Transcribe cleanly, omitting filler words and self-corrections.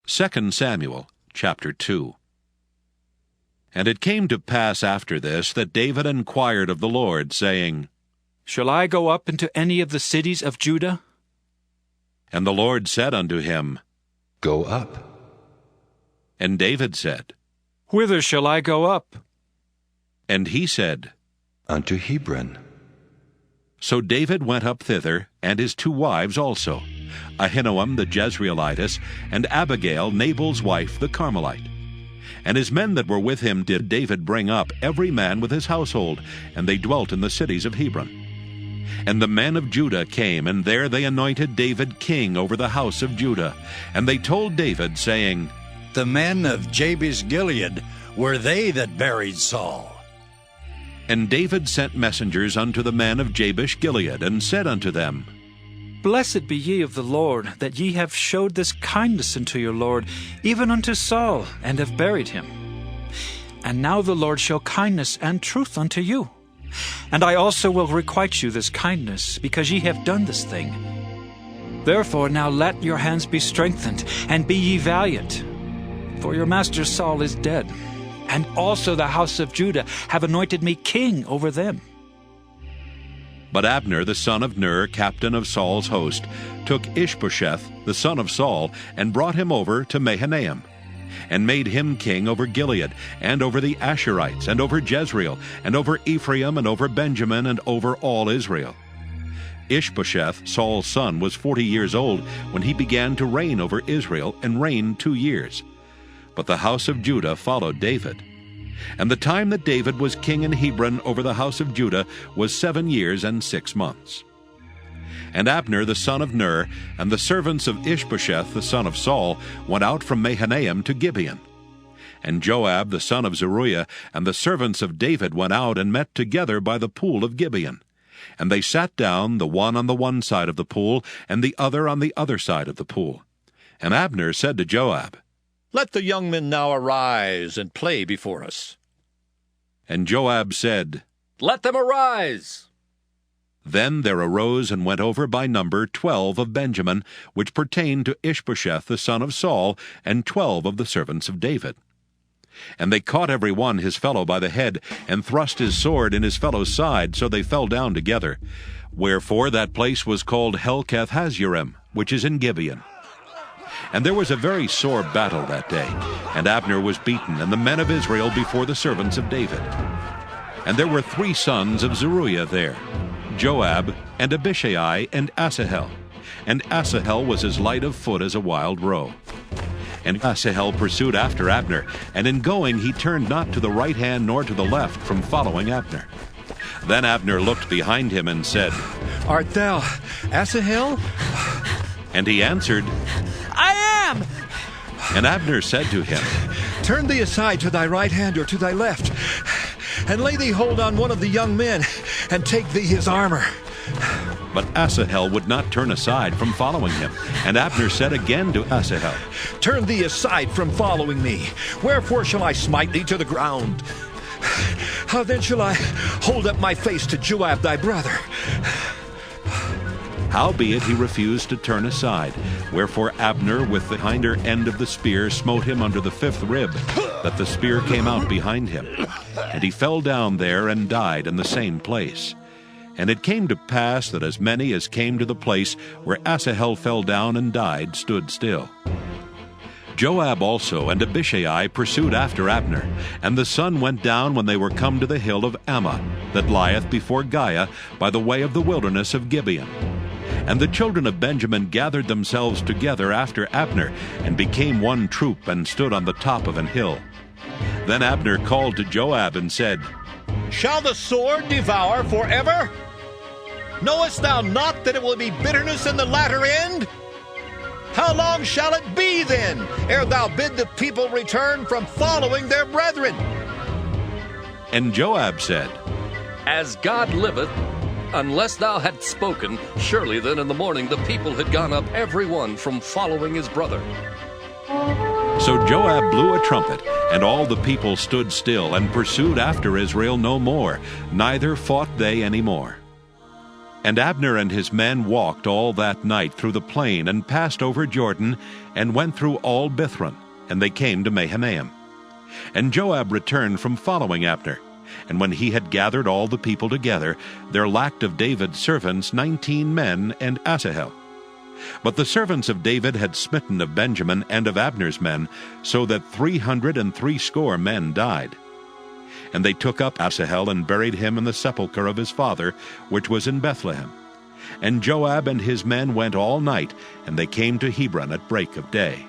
2 Samuel chapter 2. And it came to pass after this that David inquired of the Lord, saying, Shall I go up into any of the cities of Judah? And the Lord said unto him, Go up. And David said, Whither shall I go up? And he said, Unto Hebron. So David went up thither, and his 2 wives also, Ahinoam the Jezreelitess, and Abigail Nabal's wife the Carmelite. And his men that were with him did David bring up, every man with his household, and they dwelt in the cities of Hebron. And the men of Judah came, and there they anointed David king over the house of Judah. And they told David, saying, The men of Jabesh Gilead were they that buried Saul. And David sent messengers unto the men of Jabesh Gilead, and said unto them, Blessed be ye of the Lord, that ye have showed this kindness unto your Lord, even unto Saul, and have buried him. And now the Lord show kindness and truth unto you. And I also will requite you this kindness, because ye have done this thing. Therefore now let your hands be strengthened, and be ye valiant. For your master Saul is dead, and also the house of Judah have anointed me king over them. But Abner the son of Ner, captain of Saul's host, took Ishbosheth the son of Saul, and brought him over to Mahanaim, and made him king over Gilead, and over the Asherites, and over Jezreel, and over Ephraim, and over Benjamin, and over all Israel. Ishbosheth, Saul's son, was 40 years old when he began to reign over Israel, and reigned 2 years. But the house of Judah followed David. And the time that David was king in Hebron over the house of Judah was 7 years and 6 months. And Abner the son of Ner, and the servants of Ishbosheth the son of Saul, went out from Mahanaim to Gibeon. And Joab the son of Zeruiah, and the servants of David went out and met together by the pool of Gibeon. And they sat down, the one on the one side of the pool, and the other on the other side of the pool. And Abner said to Joab, Let the young men now arise and play before us. And Joab said, Let them arise. Then there arose and went over by number 12 of Benjamin, which pertained to Ishbosheth the son of Saul, and 12 of the servants of David. And they caught every one his fellow by the head, and thrust his sword in his fellow's side, so they fell down together. Wherefore that place was called Helkath Hazurim, which is in Gibeon. And there was a very sore battle that day, and Abner was beaten, and the men of Israel before the servants of David. And there were 3 sons of Zeruiah there, Joab, and Abishai, and Asahel. And Asahel was as light of foot as a wild roe. And Asahel pursued after Abner, and in going he turned not to the right hand nor to the left from following Abner. Then Abner looked behind him and said, Art thou Asahel? And he answered, I am! And Abner said to him, Turn thee aside to thy right hand or to thy left, and lay thee hold on one of the young men, and take thee his armor. But Asahel would not turn aside from following him. And Abner said again to Asahel, Turn thee aside from following me. Wherefore shall I smite thee to the ground? How then shall I hold up my face to Joab thy brother? Howbeit he refused to turn aside. Wherefore Abner with the hinder end of the spear smote him under the 5th rib, that the spear came out behind him. And he fell down there and died in the same place. And it came to pass that as many as came to the place where Asahel fell down and died stood still. Joab also and Abishai pursued after Abner, and the sun went down when they were come to the hill of Ammah, that lieth before Giah, by the way of the wilderness of Gibeon. And the children of Benjamin gathered themselves together after Abner, and became one troop, and stood on the top of an hill. Then Abner called to Joab and said, Shall the sword devour forever? Knowest thou not that it will be bitterness in the latter end? How long shall it be then, ere thou bid the people return from following their brethren? And Joab said, As God liveth, unless thou hadst spoken, surely then in the morning the people had gone up every one from following his brother. So Joab blew a trumpet, and all the people stood still, and pursued after Israel no more, neither fought they any more. And Abner and his men walked all that night through the plain, and passed over Jordan, and went through all Bithron, and they came to Mahanaim. And Joab returned from following Abner. And when he had gathered all the people together, there lacked of David's servants 19 men and Asahel. But the servants of David had smitten of Benjamin and of Abner's men, so that 360 men died. And they took up Asahel and buried him in the sepulchre of his father, which was in Bethlehem. And Joab and his men went all night, and they came to Hebron at break of day.